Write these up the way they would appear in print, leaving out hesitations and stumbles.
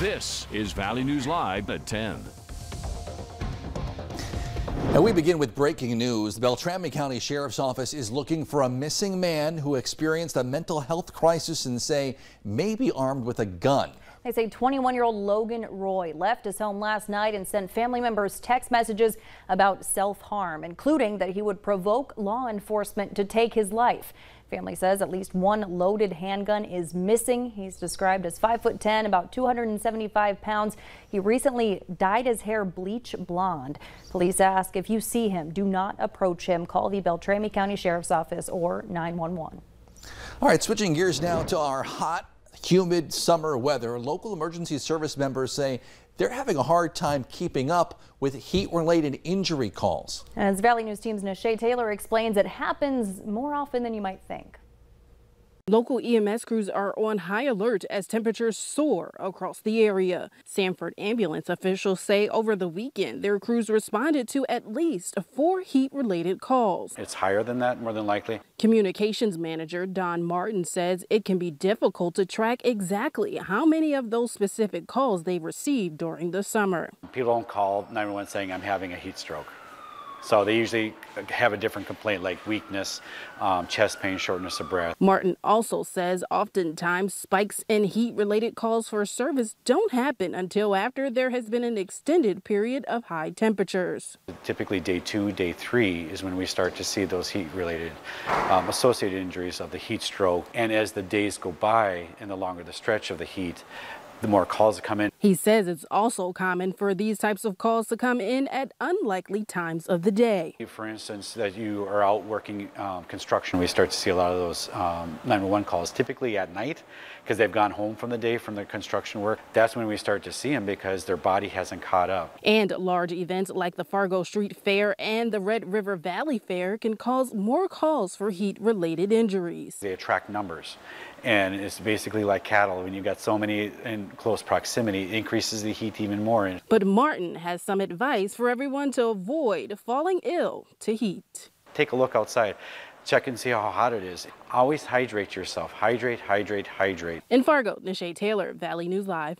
This is Valley News Live at 10. And we begin with breaking news. The Beltrami County Sheriff's Office is looking for a missing man who experienced a mental health crisis and say may be armed with a gun. They say 21-year-old Logan Roy left his home last night and sent family members text messages about self-harm, including that he would provoke law enforcement to take his life. Family says at least one loaded handgun is missing. He's described as 5'10", about 275 pounds. He recently dyed his hair bleach blonde. Police ask if you see him, do not approach him. Call the Beltrami County Sheriff's Office or 911. All right, switching gears now to our hot, humid summer weather. Local emergency service members say they're having a hard time keeping up with heat-related injury calls. As Valley News Team's Nashay Taylor explains, it happens more often than you might think. Local EMS crews are on high alert as temperatures soar across the area. Sanford ambulance officials say over the weekend, their crews responded to at least 4 heat-related calls. It's higher than that, more than likely. Communications manager Don Martin says it can be difficult to track exactly how many of those specific calls they received during the summer. People don't call 911 saying I'm having a heat stroke. So they usually have a different complaint like weakness, chest pain, shortness of breath. Martin also says oftentimes spikes in heat-related calls for service don't happen until after there has been an extended period of high temperatures. Typically day 2, day 3 is when we start to see those heat-related associated injuries of the heat stroke. And as the days go by and the longer the stretch of the heat, the more calls that come in. He says it's also common for these types of calls to come in at unlikely times of the day. For instance, that you are out working construction, we start to see a lot of those 911 calls, typically at night, because they've gone home from the day from the construction work. That's when we start to see them because their body hasn't caught up. And large events like the Fargo Street Fair and the Red River Valley Fair can cause more calls for heat-related injuries. They attract numbers. And it's basically like cattle. When you've got so many in close proximity, it increases the heat even more. But Martin has some advice for everyone to avoid falling ill to heat. Take a look outside. Check and see how hot it is. Always hydrate yourself. Hydrate, hydrate, hydrate. In Fargo, Nashay Taylor, Valley News Live.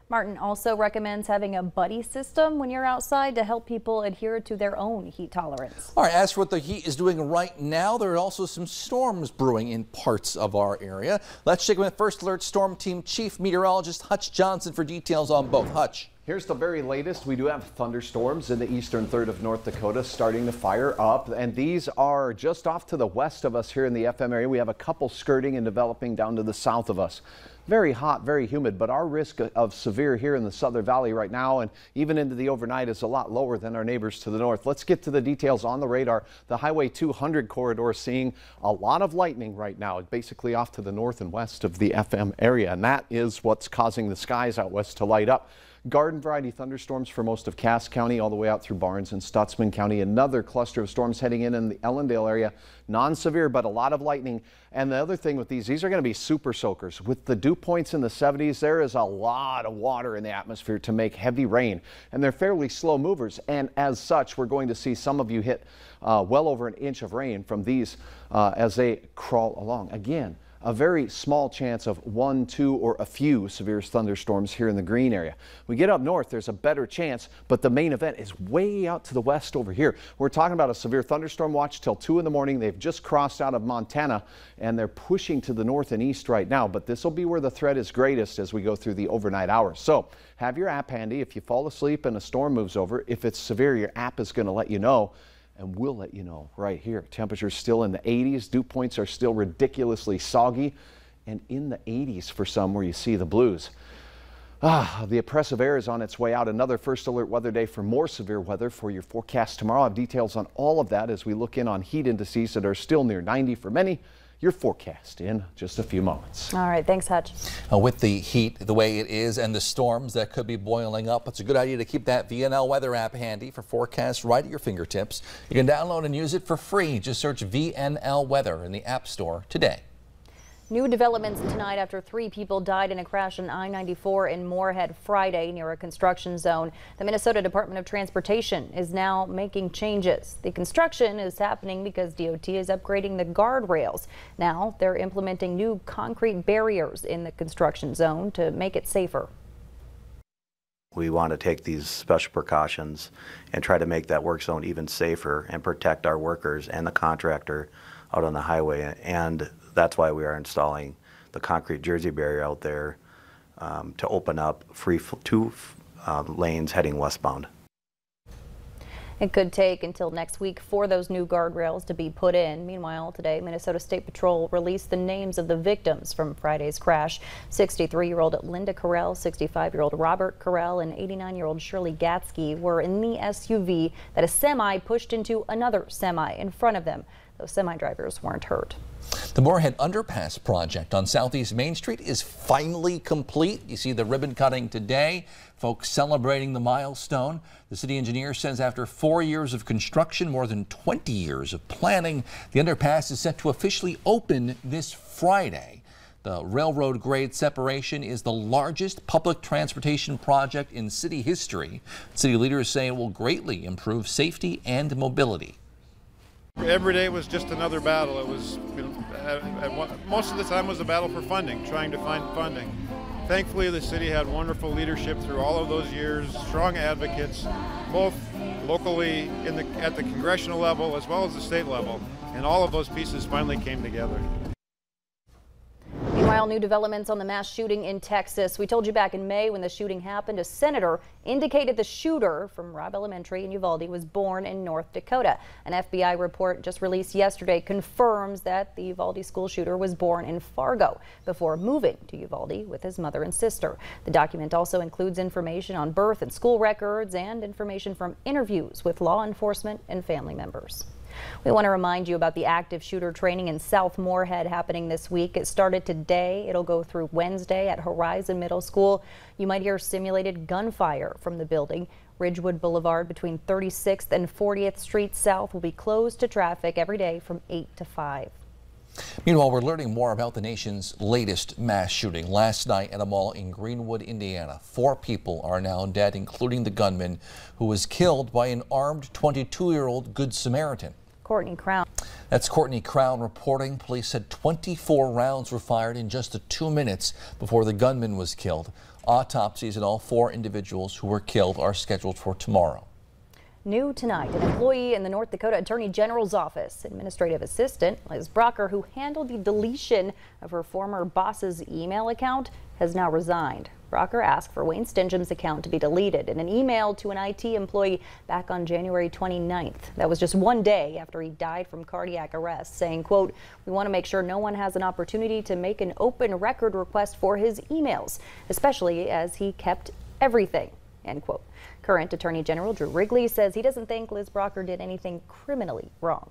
Martin also recommends having a buddy system when you're outside to help people adhere to their own heat tolerance. All right, as for what the heat is doing right now, there are also some storms brewing in parts of our area. Let's check in with First Alert Storm Team Chief Meteorologist Hutch Johnson for details on both. Hutch. Here's the very latest. We do have thunderstorms in the eastern third of North Dakota starting to fire up, and these are just off to the west of us here in the FM area. We have a couple skirting and developing down to the south of us. Very hot, very humid, but our risk of severe here in the Southern Valley right now and even into the overnight is a lot lower than our neighbors to the north. Let's get to the details on the radar. The Highway 200 corridor seeing a lot of lightning right now, basically off to the north and west of the FM area, and that is what's causing the skies out west to light up. Garden variety thunderstorms for most of Cass County all the way out through Barnes and Stutzman County. Another cluster of storms heading in the Ellendale area. Non-severe, but a lot of lightning. And the other thing with these are going to be super soakers. With the dew points in the 70s, there is a lot of water in the atmosphere to make heavy rain. And they're fairly slow movers. And as such, we're going to see some of you hit well over an inch of rain from these as they crawl along. Again, a very small chance of 1, 2, or a few severe thunderstorms here in the Green area. We get up north, there's a better chance, but the main event is way out to the west over here. We're talking about a severe thunderstorm watch till 2 in the morning. They've just crossed out of Montana, and they're pushing to the north and east right now, but this will be where the threat is greatest as we go through the overnight hours. So have your app handy. If you fall asleep and a storm moves over, if it's severe, your app is going to let you know. And we'll let you know right here. Temperatures still in the 80s. Dew points are still ridiculously soggy and in the 80s for some where you see the blues. The oppressive air is on its way out. Another First Alert weather day for more severe weather for your forecast tomorrow. I have details on all of that as we look in on heat indices that are still near 90 for many. Your forecast in just a few moments. All right, thanks, Hutch. With the heat the way it is and the storms that could be boiling up, it's a good idea to keep that VNL weather app handy for forecasts right at your fingertips. You can download and use it for free. Just search VNL Weather in the App Store today. New developments tonight after 3 people died in a crash on I-94 in Moorhead Friday near a construction zone. The Minnesota Department of Transportation is now making changes. The construction is happening because DOT is upgrading the guardrails. Now they're implementing new concrete barriers in the construction zone to make it safer. We want to take these special precautions and try to make that work zone even safer and protect our workers and the contractor out on the highway. And that's why we are installing the concrete Jersey barrier out there to open up two lanes heading westbound. It could take until next week for those new guardrails to be put in. Meanwhile, today, Minnesota State Patrol released the names of the victims from Friday's crash. 63-year-old Linda Carell, 65-year-old Robert Carell, and 89-year-old Shirley Gatsky were in the SUV that a semi pushed into another semi in front of them. Those semi drivers weren't hurt. The Moorhead Underpass project on Southeast Main Street is finally complete. You see the ribbon cutting today. Folks celebrating the milestone. The city engineer says after 4 years of construction, more than 20 years of planning, the underpass is set to officially open this Friday. The railroad grade separation is the largest public transportation project in city history. City leaders say it will greatly improve safety and mobility. Every day was just another battle. It was, most of the time was a battle for funding, trying to find funding. Thankfully, the city had wonderful leadership through all of those years, strong advocates, both locally at the congressional level as well as the state level, and all of those pieces finally came together. Meanwhile, new developments on the mass shooting in Texas. We told you back in May when the shooting happened, a senator indicated the shooter from Robb Elementary in Uvalde was born in North Dakota. An FBI report just released yesterday confirms that the Uvalde school shooter was born in Fargo before moving to Uvalde with his mother and sister. The document also includes information on birth and school records and information from interviews with law enforcement and family members. We want to remind you about the active shooter training in South Moorhead happening this week. It started today. It'll go through Wednesday at Horizon Middle School. You might hear simulated gunfire from the building. Ridgewood Boulevard between 36th and 40th Street South will be closed to traffic every day from 8 to 5. Meanwhile, we're learning more about the nation's latest mass shooting. Last night at a mall in Greenwood, Indiana, 4 people are now dead, including the gunman who was killed by an armed 22-year-old Good Samaritan. Courtney Crown. That's Courtney Crown reporting. Police said 24 rounds were fired in just the 2 minutes before the gunman was killed. Autopsies on all 4 individuals who were killed are scheduled for tomorrow. New tonight, an employee in the North Dakota Attorney General's office, administrative assistant Liz Brocker, who handled the deletion of her former boss's email account, has now resigned. Brocker asked for Wayne Stingem's account to be deleted in an email to an IT employee back on January 29th. That was just 1 day after he died from cardiac arrest, saying, quote, "We want to make sure no one has an opportunity to make an open record request for his emails, especially as he kept everything," end quote. Current Attorney General Drew Wrigley says he doesn't think Liz Brocker did anything criminally wrong.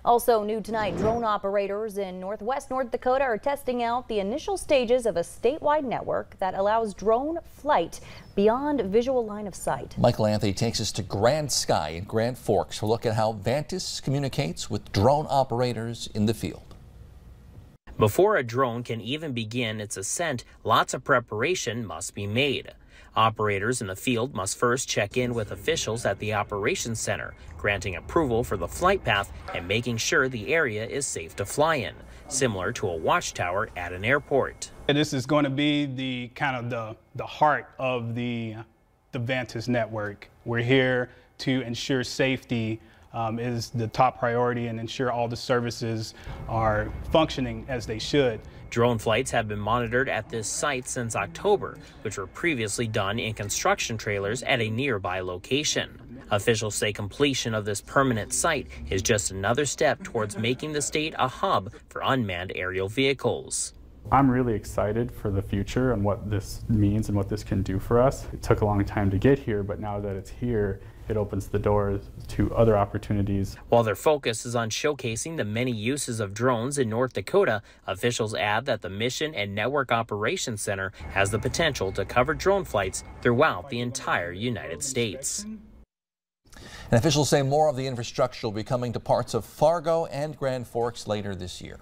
Also new tonight, drone operators in northwest North Dakota are testing out the initial stages of a statewide network that allows drone flight beyond visual line of sight. Michael Anthony takes us to Grand Sky in Grand Forks to look at how Vantis communicates with drone operators in the field. Before a drone can even begin its ascent, lots of preparation must be made. Operators in the field must first check in with officials at the operations center, granting approval for the flight path and making sure the area is safe to fly in, similar to a watchtower at an airport. This is going to be the kind of the heart of the Vantis network. We're here to ensure safety is the top priority and ensure all the services are functioning as they should. Drone flights have been monitored at this site since October, which were previously done in construction trailers at a nearby location. Officials say completion of this permanent site is just another step towards making the state a hub for unmanned aerial vehicles. I'm really excited for the future and what this means and what this can do for us. It took a long time to get here, but now that it's here, it opens the doors to other opportunities. While their focus is on showcasing the many uses of drones in North Dakota, officials add that the Mission and Network Operations Center has the potential to cover drone flights throughout the entire United States. And officials say more of the infrastructure will be coming to parts of Fargo and Grand Forks later this year.